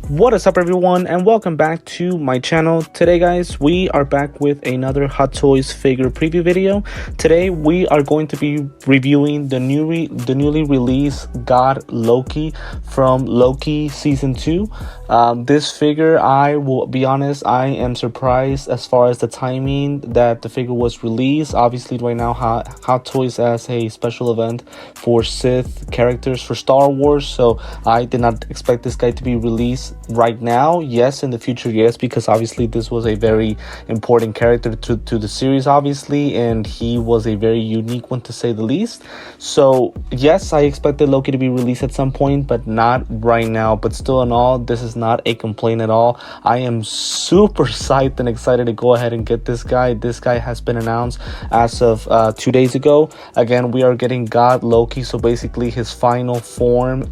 What is up, everyone, and welcome back to my channel. Today, guys, we are back with another Hot Toys figure preview video. Today we are going to be reviewing the newly released God Loki from Loki season 2. This figure, I will be honest, I am surprised as far as the timing that the figure was released. Obviously, right now Hot Toys has a special event for Sith characters for Star Wars, so I did not expect this guy to be released right now. Yes, in the future, yes, because obviously this was a very important character to the series, obviously, and he was a very unique one, to say the least. So yes, I expected Loki to be released at some point, but not right now. But still, in all, this is not a complaint at all. I am super psyched and excited to go ahead and get this guy. This guy has been announced as of 2 days ago. Again, we are getting God Loki, so basically his final form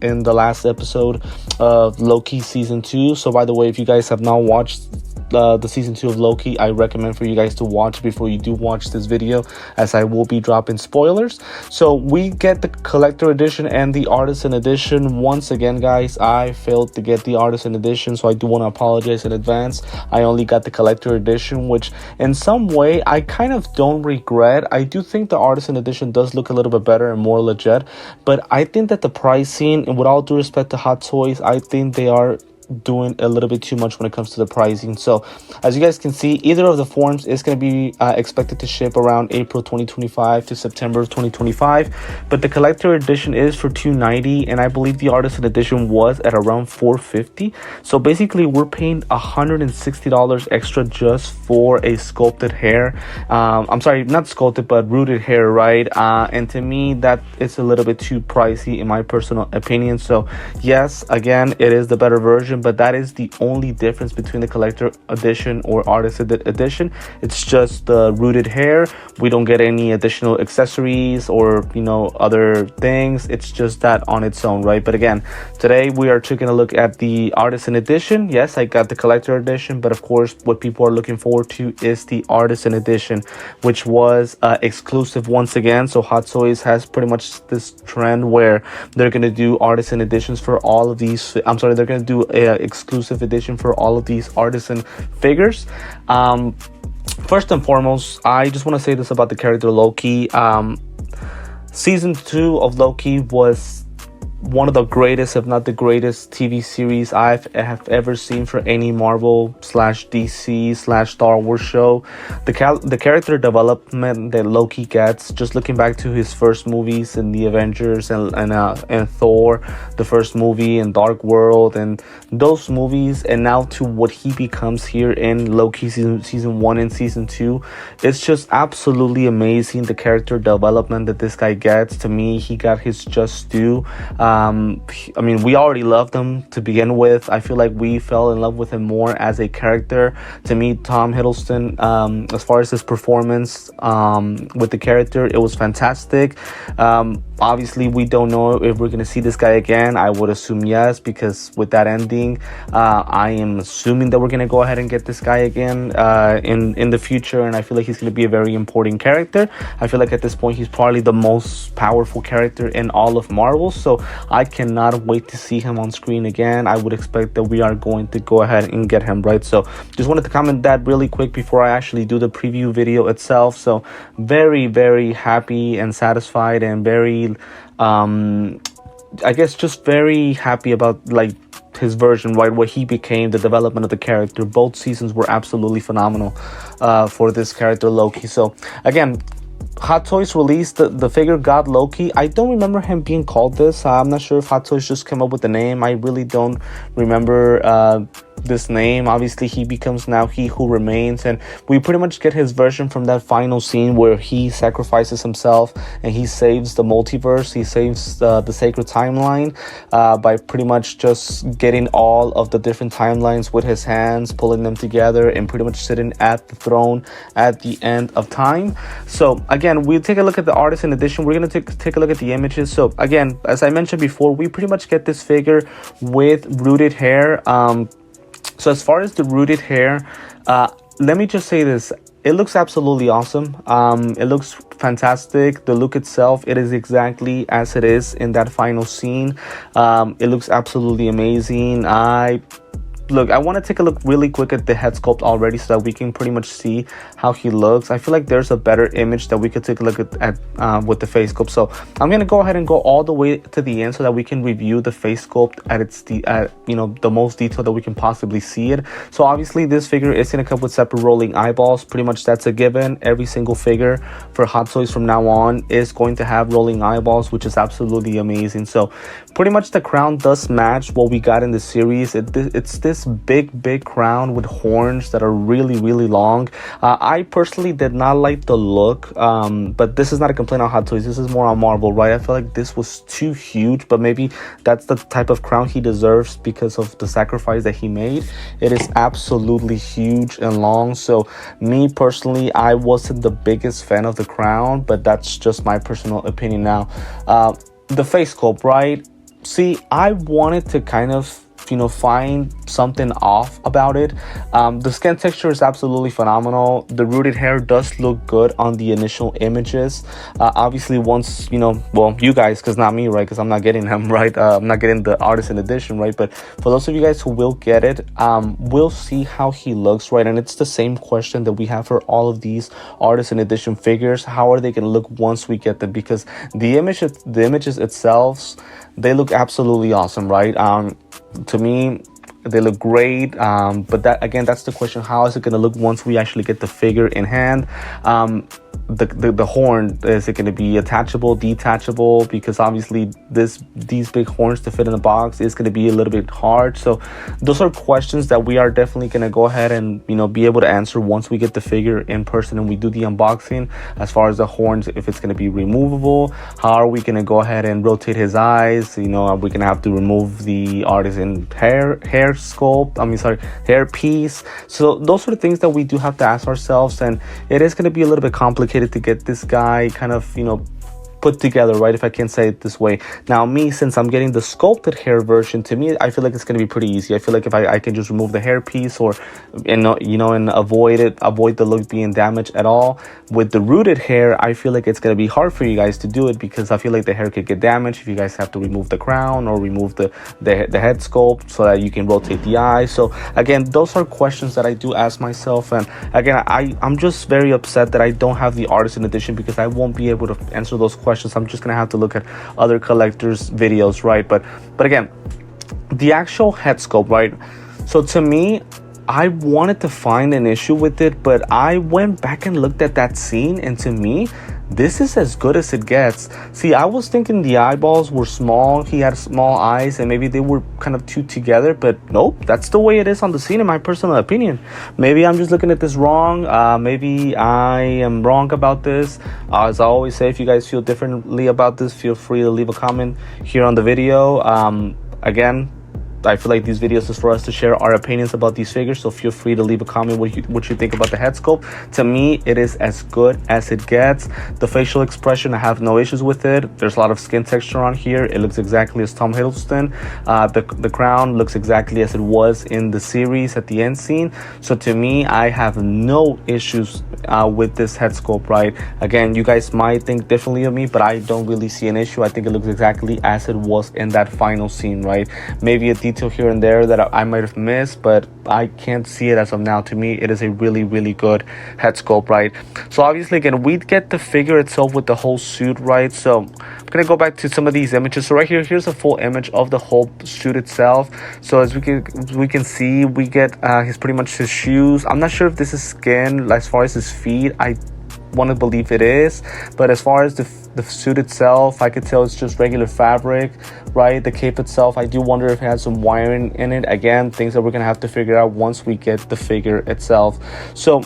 in the last episode of Loki season 2. So by the way, if you guys have not watched the season 2 of Loki, I recommend for you guys to watch before you do watch this video, as I will be dropping spoilers. So we get the collector edition and the artisan edition. Once again, guys, I failed to get the artisan edition, so I do want to apologize in advance. I only got the collector edition, which in some way I kind of don't regret. I do think the artisan edition does look a little bit better and more legit, but I think that the pricing, and with all due respect to Hot Toys, I think they are doing a little bit too much when it comes to the pricing. So as you guys can see, either of the forms is going to be expected to ship around April 2025 to September 2025, but the collector edition is for $290, and I believe the artisan edition was at around $450. So basically we're paying $160 extra just for a sculpted hair. I'm sorry, not sculpted, but rooted hair, right? And to me, that is a little bit too pricey in my personal opinion. So yes, again, it is the better version, but that is the only difference between the collector edition or artisan edition. It's just the rooted hair. We don't get any additional accessories or other things. It's just that on its own, right? But again, today we are taking a look at the artisan edition. Yes, I got the collector edition, but of course what people are looking forward to is the artisan edition, which was exclusive once again. So Hot Toys has pretty much this trend where they're going to do artisan editions for all of these. They're going to do a exclusive edition for all of these artisan figures. First and foremost, I just want to say this about the character Loki. Season 2 of Loki was one of the greatest, if not the greatest, TV series I have ever seen for any Marvel / DC / Star Wars show. The character development that Loki gets, just looking back to his first movies in the Avengers and Thor, the first movie, and Dark World, and those movies, and now to what he becomes here in Loki season 1 and season 2, it's just absolutely amazing. The character development that this guy gets, to me, he got his just due. We already loved him to begin with. I feel like we fell in love with him more as a character. To me, Tom Hiddleston, as far as his performance with the character, it was fantastic. Obviously, we don't know if we're going to see this guy again. I would assume yes, because with that ending, I am assuming that we're going to go ahead and get this guy again in the future, and I feel like he's going to be a very important character. I feel like at this point, he's probably the most powerful character in all of Marvel, so I cannot wait to see him on screen again. I would expect that we are going to go ahead and get him, right? So just wanted to comment that really quick before I actually do the preview video itself. So very, very happy and satisfied, and very I guess just very happy about his version, right, what he became, the development of the character. Both seasons were absolutely phenomenal for this character Loki. So again, Hot Toys released the figure God Loki. I don't remember him being called this. I'm not sure if Hot Toys just came up with the name. I really don't remember this name. Obviously, he becomes now He Who Remains, and we pretty much get his version from that final scene where he sacrifices himself and he saves the multiverse. He saves the sacred timeline by pretty much just getting all of the different timelines with his hands, pulling them together, and pretty much sitting at the throne at the end of time. So again, we'll take a look at the artisan edition. We're going to take a look at the images. So again, as I mentioned before, we pretty much get this figure with rooted hair. So as far as the rooted hair, let me just say this. it looks absolutely awesome. It looks fantastic. The look itself, it is exactly as it is in that final scene. It looks absolutely amazing. I want to take a look really quick at the head sculpt already so that we can pretty much see how he looks. I feel like there's a better image that we could take a look at with the face sculpt. So I'm going to go ahead and go all the way to the end so that we can review the face sculpt at the most detail that we can possibly see it. So obviously this figure is going to come with separate rolling eyeballs. Pretty much that's a given. Every single figure for Hot Toys from now on is going to have rolling eyeballs, which is absolutely amazing. So pretty much the crown does match what we got in the series. It's this big crown with horns that are really long. I personally did not like the look, but this is not a complaint on Hot Toys. This is more on Marvel, right? I feel like this was too huge, but maybe that's the type of crown he deserves because of the sacrifice that he made. It is absolutely huge and long. So me personally, I wasn't the biggest fan of the crown, but that's just my personal opinion. Now the face sculpt, right? See, I wanted to kind of find something off about it. The skin texture is absolutely phenomenal. The rooted hair does look good on the initial images. Obviously once you guys, because not me, right, because I'm not getting them, right, I'm not getting the Artisan edition, right, but for those of you guys who will get it, we'll see how he looks, right? And it's the same question that we have for all of these Artisan edition figures. How are they going to look once we get them? Because the images itself, they look absolutely awesome, right? To me, they look great, but that's the question. How is it going to look once we actually get the figure in hand? The horn, is it going to be attachable, detachable? Because obviously these big horns to fit in the box is going to be a little bit hard. So those are questions that we are definitely going to go ahead and be able to answer once we get the figure in person and we do the unboxing. As far as the horns, if it's going to be removable, how are we going to go ahead and rotate his eyes? Are we going to have to remove the Artisan hair sculpt? Hair piece. So those are the things that we do have to ask ourselves, and it is going to be a little bit complicated to get this guy kind of put together, right, if I can say it this way. Now me, since I'm getting the sculpted hair version, to me I feel like it's going to be pretty easy. I feel like if I can just remove the hair piece and avoid the look being damaged at all. With the rooted hair, I feel like it's going to be hard for you guys to do it because I feel like the hair could get damaged if you guys have to remove the crown or remove the head sculpt so that you can rotate the eyes. So again, those are questions that I do ask myself, and again, I'm just very upset that I don't have the Artisan edition because I won't be able to answer those questions. I'm just gonna have to look at other collectors videos, right? But again, the actual head sculpt, right? So to me, I wanted to find an issue with it, but I went back and looked at that scene, and to me, this is as good as it gets. See, I was thinking the eyeballs were small, he had small eyes, and maybe they were kind of two together, but nope, that's the way it is on the scene in my personal opinion. Maybe I'm just looking at this wrong. Maybe I am wrong about this. As I always say, if you guys feel differently about this, feel free to leave a comment here on the video. Again, I feel like these videos is for us to share our opinions about these figures, so feel free to leave a comment what you think about the head sculpt. To me, it is as good as it gets. The facial expression, I have no issues with it. There's a lot of skin texture on here. It looks exactly as Tom Hiddleston. The crown looks exactly as it was in the series at the end scene. So to me, I have no issues with this head sculpt, right? Again, you guys might think differently of me, but I don't really see an issue. I think it looks exactly as it was in that final scene, right? Maybe a detail here and there that I might have missed, but I can't see it as of now. To me, it is a really good head sculpt, right? So obviously, again, we get the figure itself with the whole suit, right? So I'm gonna go back to some of these images. So right here's a full image of the whole suit itself. So as we can see, we get pretty much his shoes. I'm not sure if this is skin as far as his feet. I want to believe it is, but as far as the suit itself, I could tell it's just regular fabric, right? The cape itself, I do wonder if it has some wiring in it. Again, things that we're gonna have to figure out once we get the figure itself. So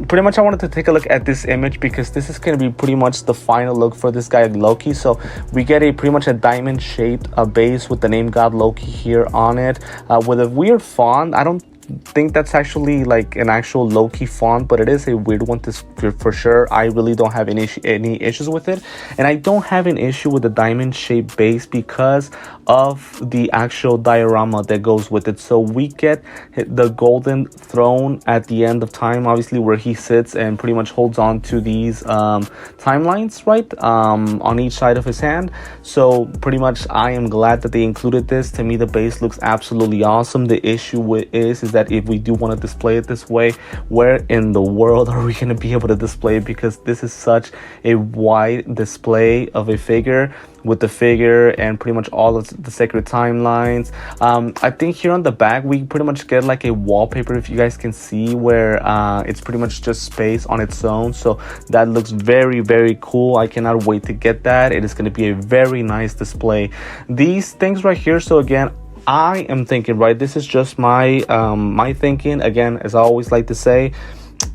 pretty much I wanted to take a look at this image because this is going to be pretty much the final look for this guy Loki. So we get pretty much a diamond shaped base with the name God Loki here on it, with a weird font. I don't think that's actually like an actual Loki font, but it is a weird one to for sure. I really don't have any issues with it, and I don't have an issue with the diamond shaped base because of the actual diorama that goes with it. So we get the golden throne at the end of time, obviously, where he sits and pretty much holds on to these timelines, right, on each side of his hand. So pretty much I am glad that they included this. To me, the base looks absolutely awesome. The issue is that if we do want to display it this way, where in the world are we going to be able to display it? Because this is such a wide display of a figure, with the figure and pretty much all of the sacred timelines. I think here on the back we pretty much get like a wallpaper, if you guys can see, where it's pretty much just space on its own. So that looks very, very cool. I cannot wait to get that. It is going to be a very nice display. These things right here, so again, I am thinking, right, this is just my my thinking. Again, as I always like to say,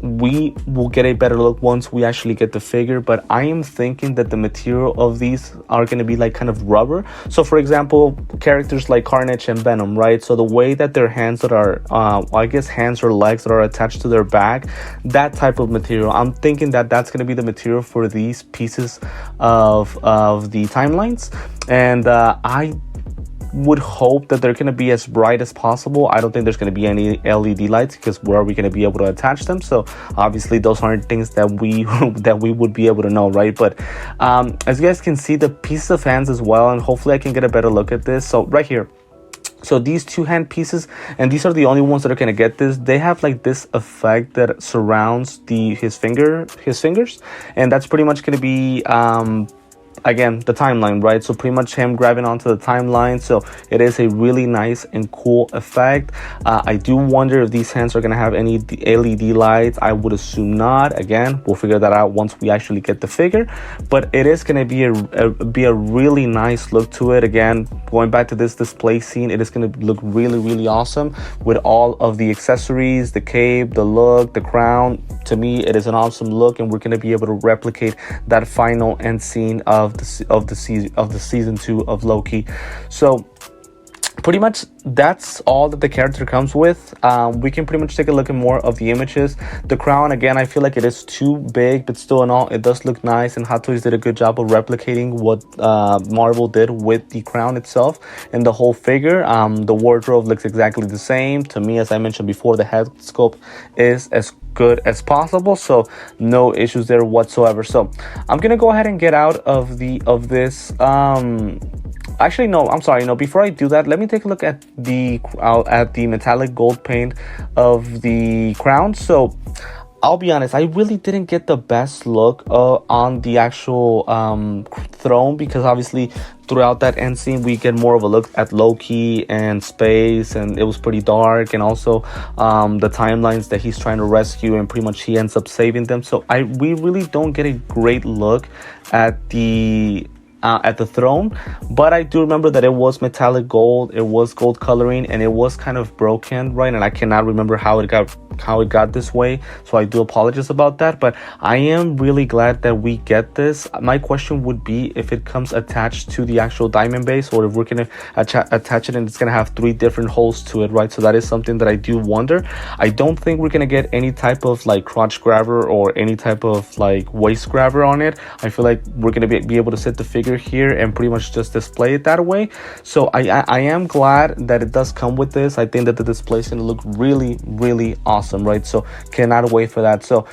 we will get a better look once we actually get the figure, but I am thinking that the material of these are going to be like kind of rubber. So for example, characters like Carnage and Venom, right? So the way that their hands that are I guess hands or legs that are attached to their back, that type of material, I'm thinking that that's going to be the material for these pieces of the timelines. And I would hope that they're going to be as bright as possible. I don't think there's going to be any LED lights, because where are we going to be able to attach them? So obviously those aren't things that we that we would be able to know, right? But as you guys can see, the pieces of hands as well, and hopefully I can get a better look at this. So right here, so these two hand pieces, and these are the only ones that are going to get this, they have like this effect that surrounds his fingers, and that's pretty much going to be again, the timeline, right? So pretty much him grabbing onto the timeline. So it is a really nice and cool effect. I do wonder if these hands are going to have any LED lights. I would assume not. Again, we'll figure that out once we actually get the figure, but it is going to be a really nice look to it. Again, going back to this display scene, it is going to look really, really awesome with all of the accessories, the cape, the look, the crown. To me, it is an awesome look, and we're going to be able to replicate that final end scene of the season 2 of Loki. So pretty much that's all that the character comes with. We can pretty much take a look at more of the images. The crown, again, I feel like it is too big, but still in all, it does look nice, and Hot Toys did a good job of replicating what Marvel did with the crown itself and the whole figure. The wardrobe looks exactly the same. To me, as I mentioned before, the head sculpt is as good as possible, so no issues there whatsoever. So I'm gonna go ahead and get out of this. Actually, no, I'm sorry. No, before I do that, let me take a look at the metallic gold paint of the crown. So I'll be honest, I really didn't get the best look on the actual throne, because obviously throughout that end scene we get more of a look at Loki and space, and it was pretty dark, and also the timelines that he's trying to rescue, and pretty much he ends up saving them. So we really don't get a great look at the throne, but I do remember that it was metallic gold, it was gold coloring, and it was kind of broken, right? And I cannot remember how it got this way, so I do apologize about that. But I am really glad that we get this. My question would be if it comes attached to the actual diamond base, or if we're gonna attach it and it's gonna have 3 different holes to it, right? So that is something that I do wonder. I don't think we're gonna get any type of like crotch grabber or any type of like waist grabber on it. I feel like we're gonna be able to set the figure here and pretty much just display it that way. So I am glad that it does come with this. I think that the display is gonna look really, really awesome, right? So cannot wait for that. So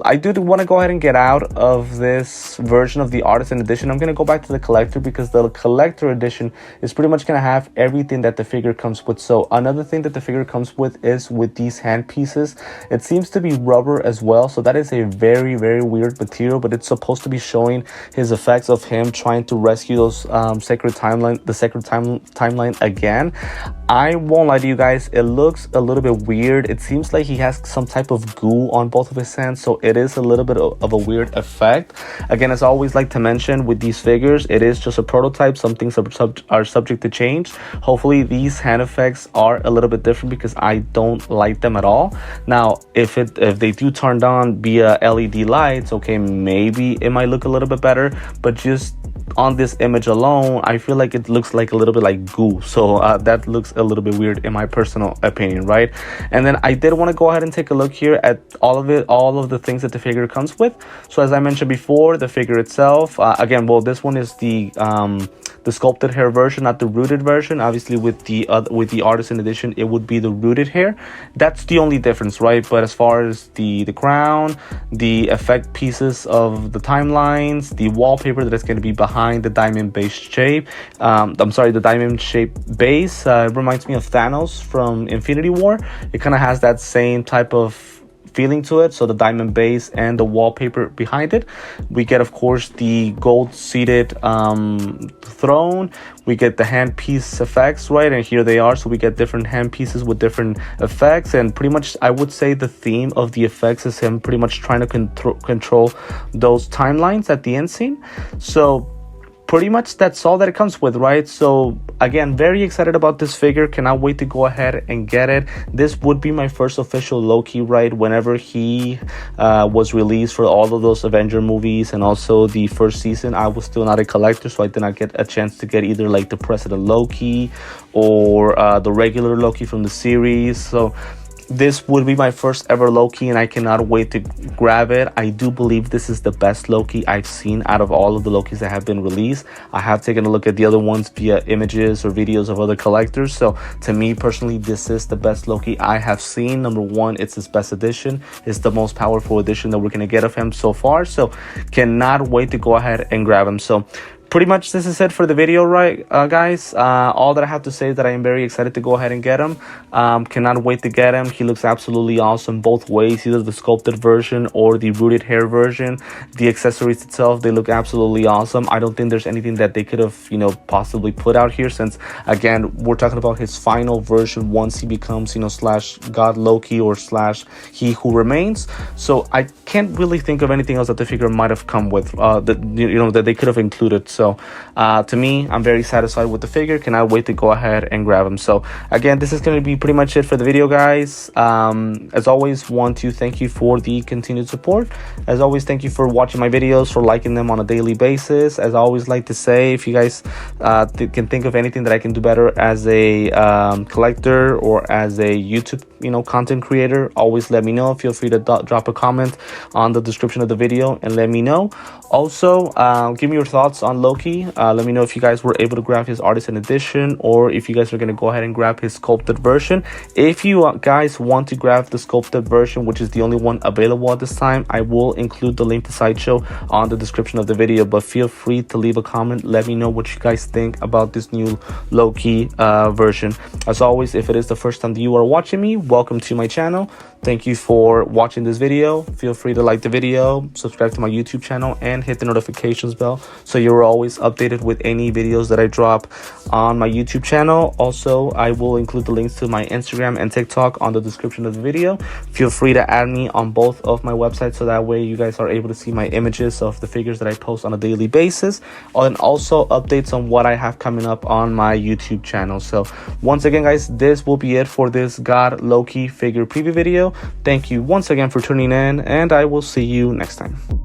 I do want to go ahead and get out of this version of the Artisan edition. I'm going to go back to the collector, because the collector edition is pretty much going to have everything that the figure comes with. So another thing that the figure comes with is with these hand pieces. It seems to be rubber as well. So that is a very, very weird material, but it's supposed to be showing his effects of him trying to rescue those sacred timeline again. I won't lie to you guys, it looks a little bit weird. It seems like he has some type of goo on both of his hands, so it is a little bit of a weird effect. Again, as I always like to mention with these figures, it is just a prototype. Some things are subject to change. Hopefully these hand effects are a little bit different, because I don't like them at all. Now if they do turn on via LED lights, okay, maybe it might look a little bit better, but just on this image alone, I feel like it looks like a little bit like goo. So that looks a little bit weird in my personal opinion, right? And then I did want to go ahead and take a look here at all of the things that the figure comes with. So as I mentioned before, the figure itself, again, well, this one is the sculpted hair version, not the rooted version. Obviously with the Artisan edition, it would be the rooted hair. That's the only difference, right? But as far as the crown, the effect pieces of the timelines, the wallpaper that is going to be behind the diamond base shape, the diamond shaped base, reminds me of Thanos from Infinity War. It kind of has that same type of feeling to it. So the diamond base and the wallpaper behind it. We get, of course, the gold seated throne. We get the handpiece effects, right? And here they are. So we get different hand pieces with different effects. And pretty much, I would say the theme of the effects is him pretty much trying to control those timelines at the end scene. So pretty much that's all that it comes with, right? So again, very excited about this figure. Cannot wait to go ahead and get it. This would be my first official Loki, right? Whenever he was released for all of those Avenger movies and also the first season, I was still not a collector, so I did not get a chance to get either like the President Loki or the regular Loki from the series. So this would be my first ever Loki, and I cannot wait to grab it. I do believe this is the best Loki I've seen out of all of the Lokis that have been released. I have taken a look at the other ones via images or videos of other collectors. So to me personally, this is the best Loki I have seen. Number one, it's his best edition. It's the most powerful edition that we're going to get of him so far. So cannot wait to go ahead and grab him. So pretty much this is it for the video, right, guys? All that I have to say is that I am very excited to go ahead and get him. Cannot wait to get him. He looks absolutely awesome both ways, either the sculpted version or the rooted hair version. The accessories itself, they look absolutely awesome. I don't think there's anything that they could have, possibly put out here, since again, we're talking about his final version once he becomes, slash God Loki or slash He Who Remains. So I can't really think of anything else that the figure might have come with, that they could have included. So to me, I'm very satisfied with the figure. Cannot wait to go ahead and grab him. So again, this is going to be pretty much it for the video, guys. As always, want to thank you for the continued support. As always, thank you for watching my videos, for liking them on a daily basis. As I always like to say, if you guys can think of anything that I can do better as a collector or as a YouTube content creator, always let me know. Feel free to drop a comment on the description of the video and let me know. Also, give me your thoughts on Loki. Let me know if you guys were able to grab his Artisan edition, or if you guys are going to go ahead and grab his sculpted version. If you guys want to grab the sculpted version, which is the only one available at this time, I will include the link to Sideshow on the description of the video. But feel free to leave a comment. Let me know what you guys think about this new Loki version. As always, if it is the first time that you are watching me, welcome to my channel. Thank you for watching this video. Feel free to like the video, subscribe to my YouTube channel, and hit the notifications bell so you're always updated with any videos that I drop on my YouTube channel. Also, I will include the links to my Instagram and TikTok on the description of the video. Feel free to add me on both of my websites so that way you guys are able to see my images of the figures that I post on a daily basis, and also updates on what I have coming up on my YouTube channel. So once again, guys, this will be it for this God Loki figure preview video. Thank you once again for tuning in, and I will see you next time.